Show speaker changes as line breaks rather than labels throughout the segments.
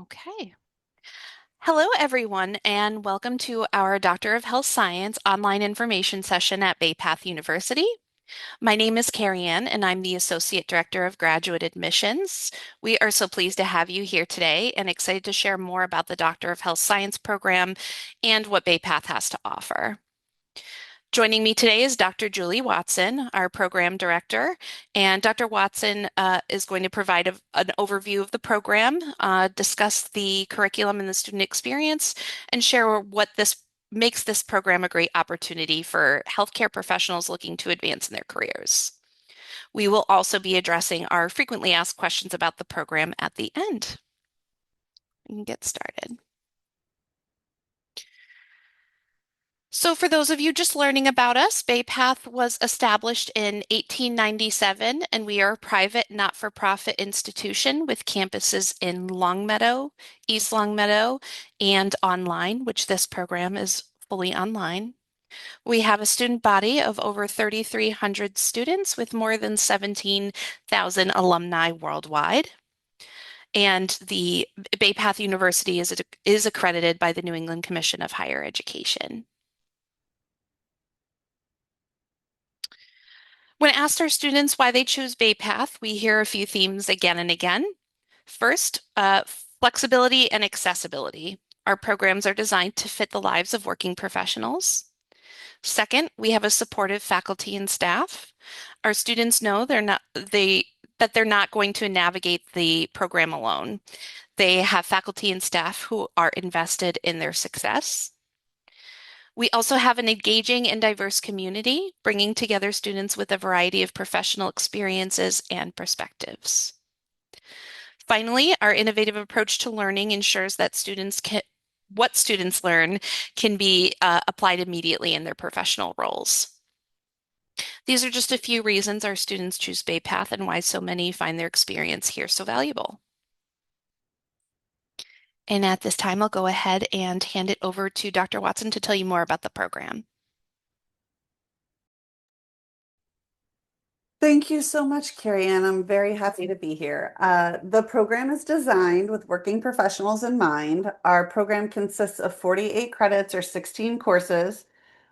Okay. Hello, everyone, and welcome to our Doctor of Health Science online information session at Bay Path University. My name is Carrie Ann, and I'm the Associate Director of Graduate Admissions. We are so pleased to have you here today and excited to share more about the Doctor of Health Science program and what Bay Path has to offer. Joining me today is Dr. Julie Watson, our program director, and Dr. Watson is going to provide an overview of the program, discuss the curriculum and the student experience, and share what this makes this program a great opportunity for healthcare professionals looking to advance in their careers. We will also be addressing our frequently asked questions about the program at the end. We can get started. So, for those of you just learning about us, Bay Path was established in 1897, and we are a private, not-for-profit institution with campuses in Longmeadow, East Longmeadow, and online, which this program is fully online. We have a student body of over 3,300 students with more than 17,000 alumni worldwide. And the Bay Path University is accredited by the New England Commission of Higher Education. When asked our students why they choose Bay Path, we hear a few themes again and again. First, flexibility and accessibility. Our programs are designed to fit the lives of working professionals. Second, we have a supportive faculty and staff. Our students know that they're not going to navigate the program alone. They have faculty and staff who are invested in their success. We also have an engaging and diverse community, bringing together students with a variety of professional experiences and perspectives. Finally, our innovative approach to learning ensures that what students learn can be applied immediately in their professional roles. These are just a few reasons our students choose Bay Path and why so many find their experience here so valuable. And at this time, I'll go ahead and hand it over to Dr. Watson to tell you more about the program.
Thank you so much, Carrie Ann. I'm very happy to be here. The program is designed with working professionals in mind. Our program consists of 48 credits or 16 courses.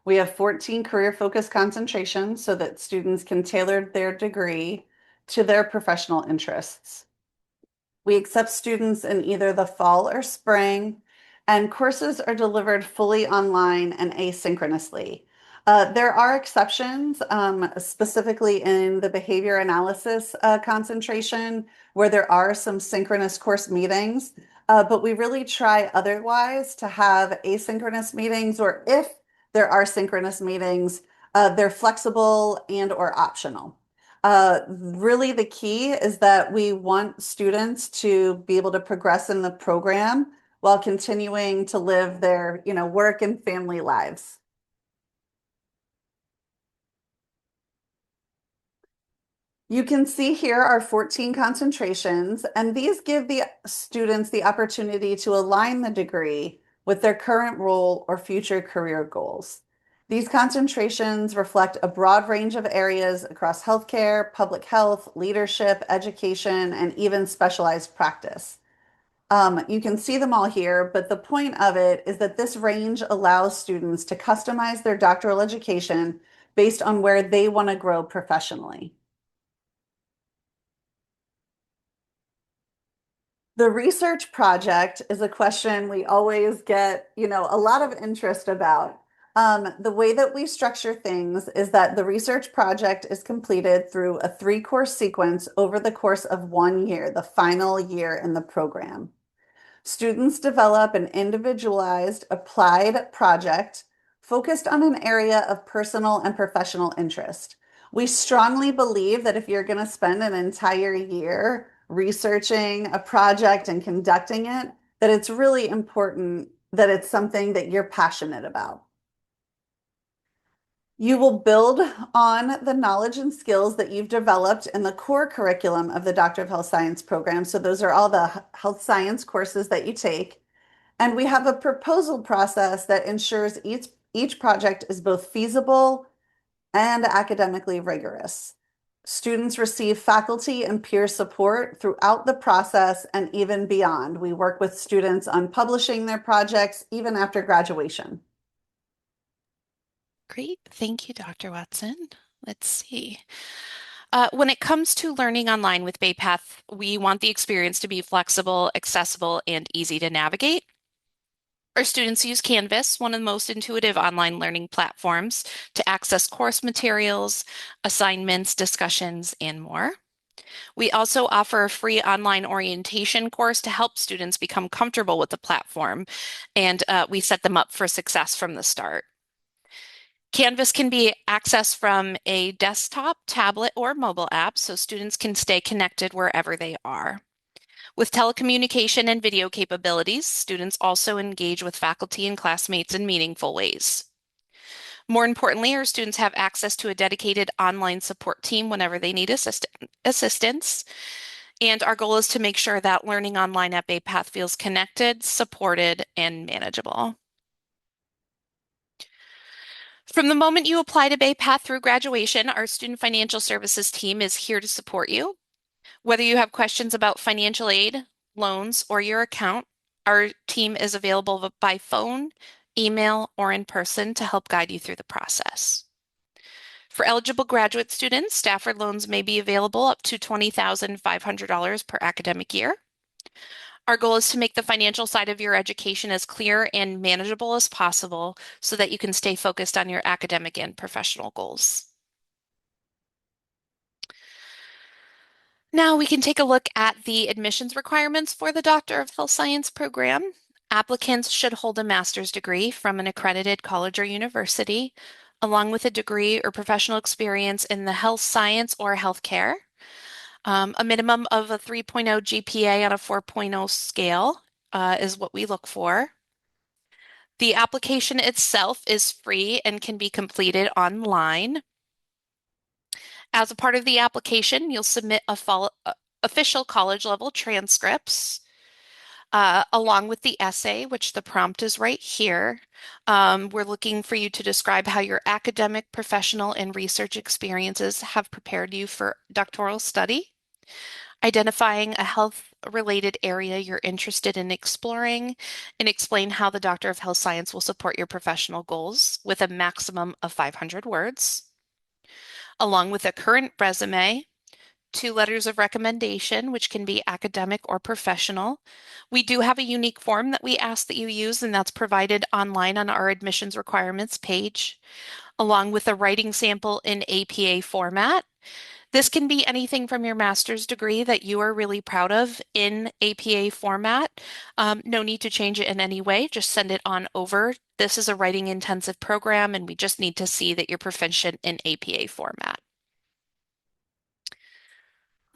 We have 14 career-focused concentrations so that students can tailor their degree to their professional interests. We accept students in either the fall or spring, and courses are delivered fully online and asynchronously. There are exceptions, specifically in the behavior analysis concentration, where there are some synchronous course meetings, but we really try otherwise to have asynchronous meetings, or if there are synchronous meetings, they're flexible and or optional. Really, the key is that we want students to be able to progress in the program while continuing to live their, work and family lives. You can see here our 14 concentrations, and these give the students the opportunity to align the degree with their current role or future career goals. These concentrations reflect a broad range of areas across healthcare, public health, leadership, education, and even specialized practice. You can see them all here, but the point of it is that this range allows students to customize their doctoral education based on where they want to grow professionally. The research project is a question we always get, a lot of interest about. The way that we structure things is that the research project is completed through a three-course sequence over the course of 1 year, the final year in the program. Students develop an individualized applied project focused on an area of personal and professional interest. We strongly believe that if you're going to spend an entire year researching a project and conducting it, that it's really important that it's something that you're passionate about. You will build on the knowledge and skills that you've developed in the core curriculum of the Doctor of Health Science program. So those are all the health science courses that you take. And we have a proposal process that ensures each project is both feasible and academically rigorous. Students receive faculty and peer support throughout the process and even beyond. We work with students on publishing their projects even after graduation.
Great. Thank you, Dr. Watson. Let's see. When it comes to learning online with BayPath, we want the experience to be flexible, accessible, and easy to navigate. Our students use Canvas, one of the most intuitive online learning platforms, to access course materials, assignments, discussions, and more. We also offer a free online orientation course to help students become comfortable with the platform, and we set them up for success from the start. Canvas can be accessed from a desktop, tablet, or mobile app, so students can stay connected wherever they are. With telecommunication and video capabilities, students also engage with faculty and classmates in meaningful ways. More importantly, our students have access to a dedicated online support team whenever they need assistance. And our goal is to make sure that learning online at BayPath feels connected, supported, and manageable. From the moment you apply to BayPath through graduation, our student financial services team is here to support you. Whether you have questions about financial aid, loans, or your account, our team is available by phone, email, or in person to help guide you through the process. For eligible graduate students, Stafford loans may be available up to $20,500 per academic year. Our goal is to make the financial side of your education as clear and manageable as possible so that you can stay focused on your academic and professional goals. Now we can take a look at the admissions requirements for the Doctor of Health Science program. Applicants should hold a master's degree from an accredited college or university, along with a degree or professional experience in the health science or healthcare. A minimum of a 3.0 GPA on a 4.0 scale is what we look for. The application itself is free and can be completed online. As a part of the application, you'll submit official college level transcripts along with the essay, which the prompt is right here. We're looking for you to describe how your academic, professional, and research experiences have prepared you for doctoral study, identifying a health-related area you're interested in exploring, and explain how the Doctor of Health Science will support your professional goals with a maximum of 500 words, along with a current resume, two letters of recommendation, which can be academic or professional. We do have a unique form that we ask that you use, and that's provided online on our admissions requirements page, along with a writing sample in APA format. This can be anything from your master's degree that you are really proud of in APA format. No need to change it in any way, just send it on over. This is a writing intensive program, and we just need to see that you're proficient in APA format.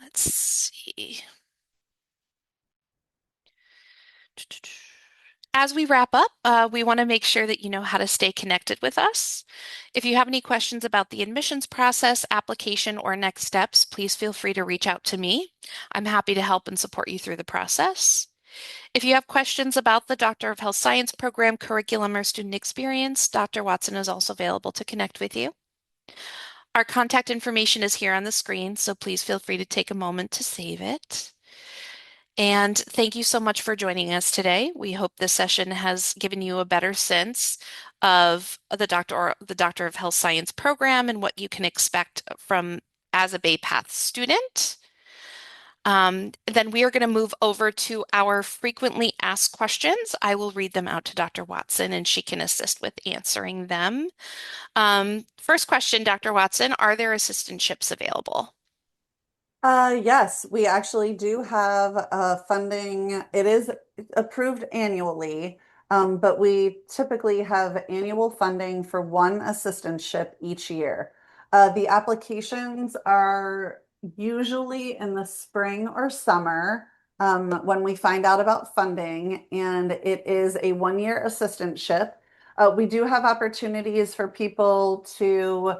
Let's see. As we wrap up, we want to make sure that you know how to stay connected with us. If you have any questions about the admissions process, application, or next steps, please feel free to reach out to me. I'm happy to help and support you through the process. If you have questions about the Doctor of Health Science program, curriculum, or student experience, Dr. Watson is also available to connect with you. Our contact information is here on the screen, so please feel free to take a moment to save it. And thank you so much for joining us today. We hope this session has given you a better sense of the Doctor of Health Science program and what you can expect from as a BayPath student. Then we are going to move over to our frequently asked questions. I will read them out to Dr. Watson and she can assist with answering them. First question, Dr. Watson, are there assistantships available?
Yes, we actually do have funding. It is approved annually, but we typically have annual funding for one assistantship each year. The applications are usually in the spring or summer when we find out about funding, and it is a one-year assistantship. We do have opportunities for people to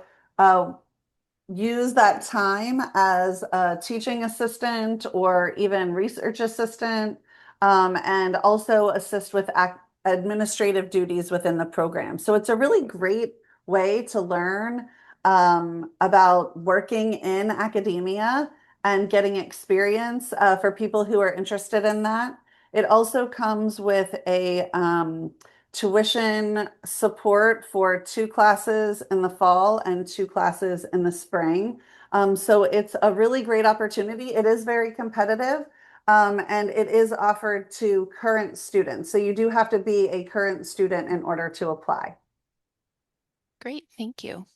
use that time as a teaching assistant or even research assistant, and also assist with administrative duties within the program. So it's a really great way to learn about working in academia and getting experience for people who are interested in that. It also comes with a tuition support for 2 classes in the fall and 2 classes in the spring. So it's a really great opportunity. It is very competitive, and it is offered to current students. So you do have to be a current student in order to apply.
Great, thank you.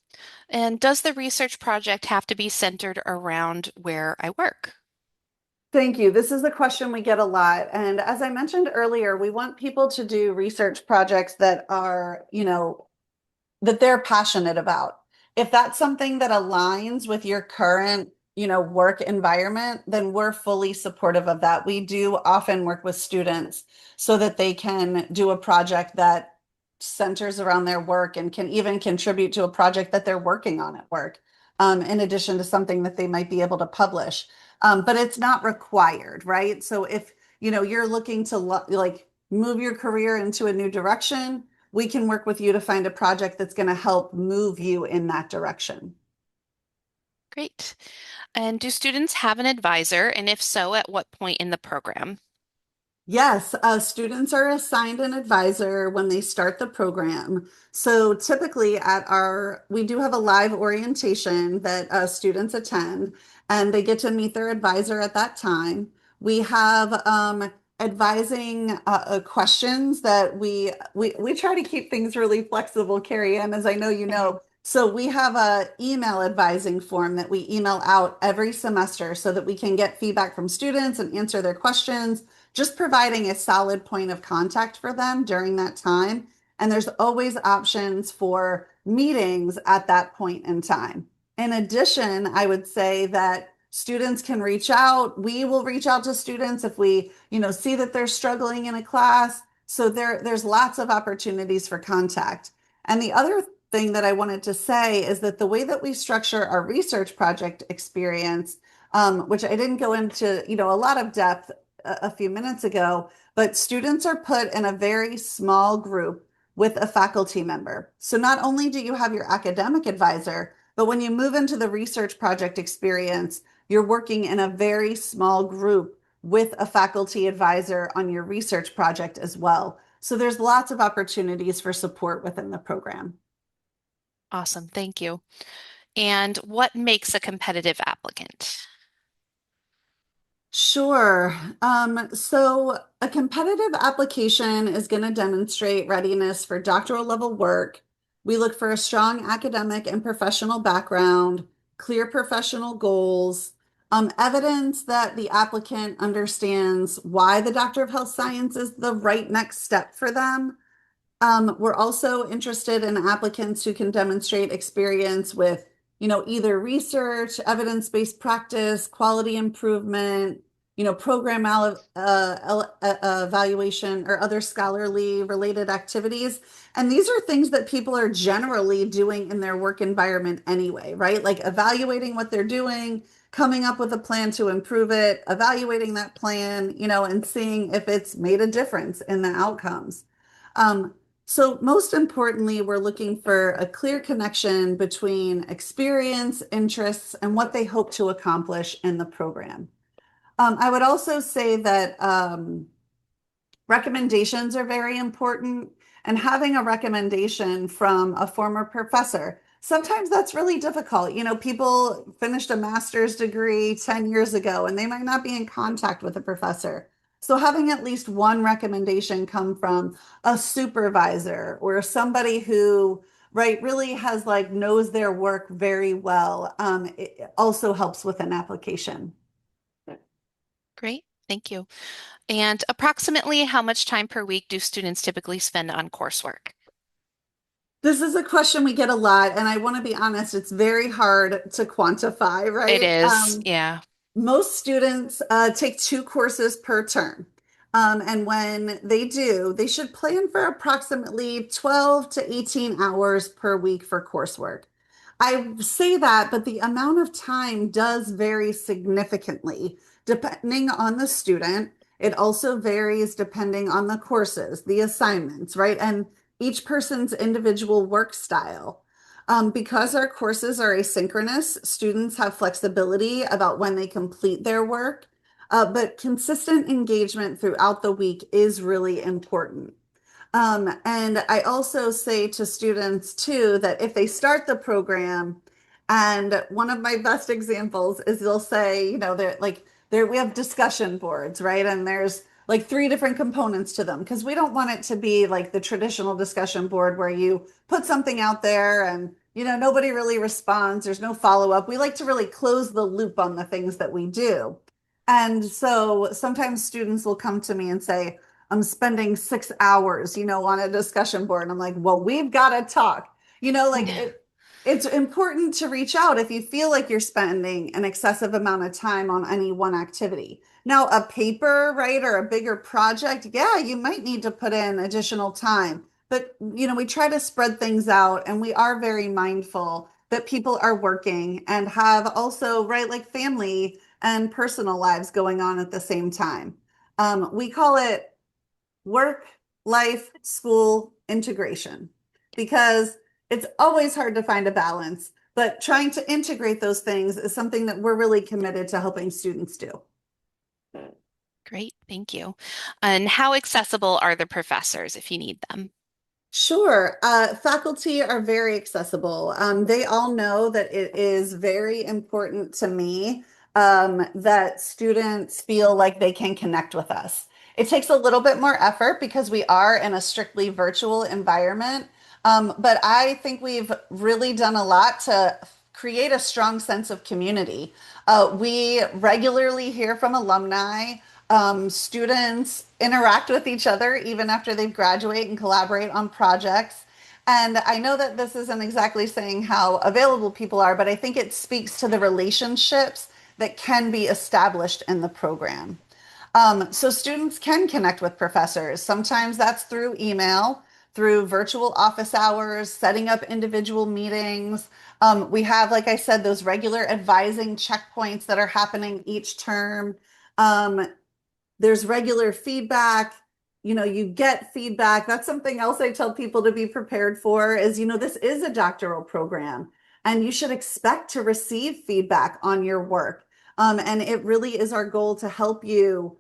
And does the research project have to be centered around where I work?
Thank you. This is a question we get a lot. And as I mentioned earlier, we want people to do research projects that are, that they're passionate about. If that's something that aligns with your current, work environment, then we're fully supportive of that. We do often work with students so that they can do a project that centers around their work and can even contribute to a project that they're working on at work, in addition to something that they might be able to publish. But it's not required, right? So if, you're looking to like move your career into a new direction, we can work with you to find a project that's going to help move you in that direction.
Great. And do students have an advisor? And if so, at what point in the program?
Yes, students are assigned an advisor when they start the program. So typically we do have a live orientation that students attend, and they get to meet their advisor at that time. We have advising questions that we try to keep things really flexible, Carrie Ann, as I know you know. So we have a email advising form that we email out every semester so that we can get feedback from students and answer their questions, just providing a solid point of contact for them during that time. And there's always options for meetings at that point in time. In addition, I would say that students can reach out. We will reach out to students if we, see that they're struggling in a class. So there's lots of opportunities for contact. And the other thing that I wanted to say is that the way that we structure our research project experience, which I didn't go into, a lot of depth a few minutes ago, but students are put in a very small group with a faculty member. So not only do you have your academic advisor, but when you move into the research project experience, you're working in a very small group with a faculty advisor on your research project as well. So there's lots of opportunities for support within the program.
Awesome, thank you. And what makes a competitive applicant?
Sure. So a competitive application is going to demonstrate readiness for doctoral level work. We look for a strong academic and professional background, clear professional goals, evidence that the applicant understands why the Doctor of Health Science is the right next step for them. We're also interested in applicants who can demonstrate experience with, either research, evidence-based practice, quality improvement, program evaluation, or other scholarly related activities. And these are things that people are generally doing in their work environment anyway, right? Like evaluating what they're doing, coming up with a plan to improve it, evaluating that plan, and seeing if it's made a difference in the outcomes. Um, so most importantly, we're looking for a clear connection between experience, interests, and what they hope to accomplish in the program. I would also say that recommendations are very important, and having a recommendation from a former professor. Sometimes that's really difficult. People finished a master's degree 10 years ago and they might not be in contact with a professor. So having at least one recommendation come from a supervisor or somebody who, right, really has like knows their work very well, it also helps with an application.
Great, thank you. And approximately how much time per week do students typically spend on coursework?
This is a question we get a lot, and I want to be honest, it's very hard to quantify,
It
right?
is, yeah.
Most students take 2 courses per term. And when they do, they should plan for approximately 12 to 18 hours per week for coursework. I say that, but the amount of time does vary significantly depending on the student. It also varies depending on the courses, the assignments, right? And each person's individual work style. Because our courses are asynchronous, students have flexibility about when they complete their work, but consistent engagement throughout the week is really important. And I also say to students too that if they start the program, and one of my best examples is they'll say, they're like there we have discussion boards, right? And there's like three different components to them because we don't want it to be like the traditional discussion board where you put something out there and nobody really responds. There's no follow up. We like to really close the loop on the things that we do. And so sometimes students will come to me and say, I'm spending 6 hours, on a discussion board. And I'm like, well, we've got to talk. Like
Yeah.
it's important to reach out if you feel like you're spending an excessive amount of time on any one activity. Now, a paper, right, or a bigger project, yeah, you might need to put in additional time. But, we try to spread things out and we are very mindful that people are working and have also, right, like family and personal lives going on at the same time. We call it work, life, school integration because it's always hard to find a balance, but trying to integrate those things is something that we're really committed to helping students do.
Great, thank you. And how accessible are the professors if you need them?
Sure. Faculty are very accessible. They all know that it is very important to me that students feel like they can connect with us. It takes a little bit more effort because we are in a strictly virtual environment. But I think we've really done a lot to create a strong sense of community. We regularly hear from alumni. Students interact with each other even after they graduate and collaborate on projects. And I know that this isn't exactly saying how available people are, but I think it speaks to the relationships that can be established in the program. So students can connect with professors. Sometimes that's through email, through virtual office hours, setting up individual meetings. We have, like I said, those regular advising checkpoints that are happening each term. Um, there's regular feedback. You get feedback. That's something else I tell people to be prepared for is, this is a doctoral program and you should expect to receive feedback on your work. And it really is our goal to help you,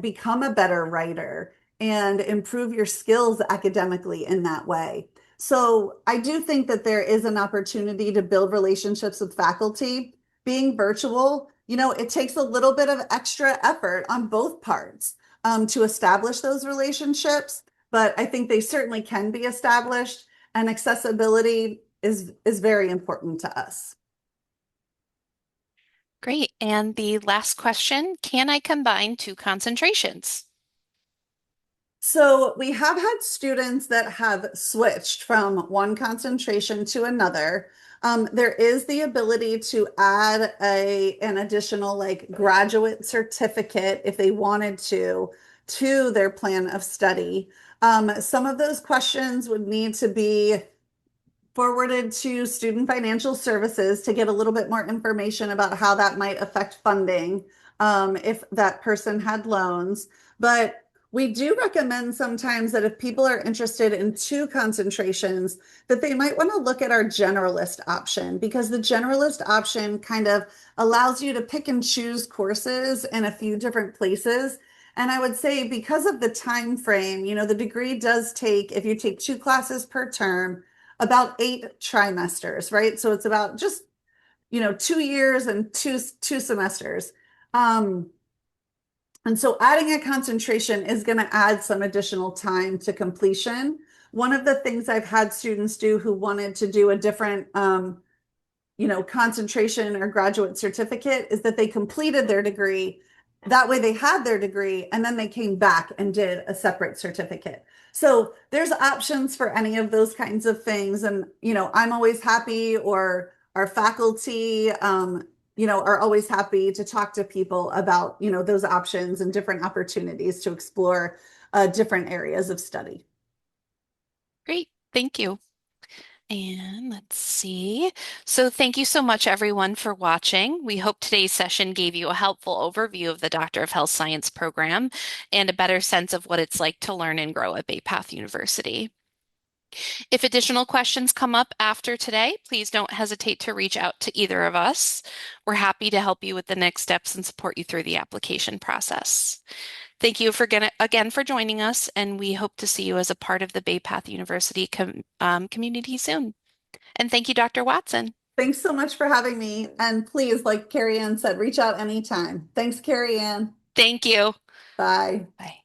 become a better writer and improve your skills academically in that way. So I do think that there is an opportunity to build relationships with faculty. Being virtual, it takes a little bit of extra effort on both parts to establish those relationships, but I think they certainly can be established, and accessibility is very important to us.
Great. And the last question, can I combine two concentrations?
So we have had students that have switched from one concentration to another. There is the ability to add an additional like graduate certificate if they wanted to their plan of study. Some of those questions would need to be forwarded to Student Financial Services to get a little bit more information about how that might affect funding if that person had loans. But we do recommend sometimes that if people are interested in two concentrations, that they might want to look at our generalist option because the generalist option kind of allows you to pick and choose courses in a few different places. And I would say because of the time frame, the degree does take, if you take two classes per term, about 8 trimesters, right? So it's about just 2 years and two semesters. Um, and so adding a concentration is going to add some additional time to completion. One of the things I've had students do who wanted to do a different concentration or graduate certificate is that they completed their degree. That way they had their degree and then they came back and did a separate certificate. So there's options for any of those kinds of things. And, I'm always happy or our faculty, are always happy to talk to people about, those options and different opportunities to explore different areas of study.
Great, thank you. And let's see. So thank you so much, everyone, for watching. We hope today's session gave you a helpful overview of the Doctor of Health Science program and a better sense of what it's like to learn and grow at Bay Path University. If additional questions come up after today, please don't hesitate to reach out to either of us. We're happy to help you with the next steps and support you through the application process. Thank you again for joining us, and we hope to see you as a part of the Bay Path University community soon. And thank you, Dr. Watson.
Thanks so much for having me. And please, like Carrie Ann said, reach out anytime. Thanks, Carrie Ann.
Thank you.
Bye.
Bye.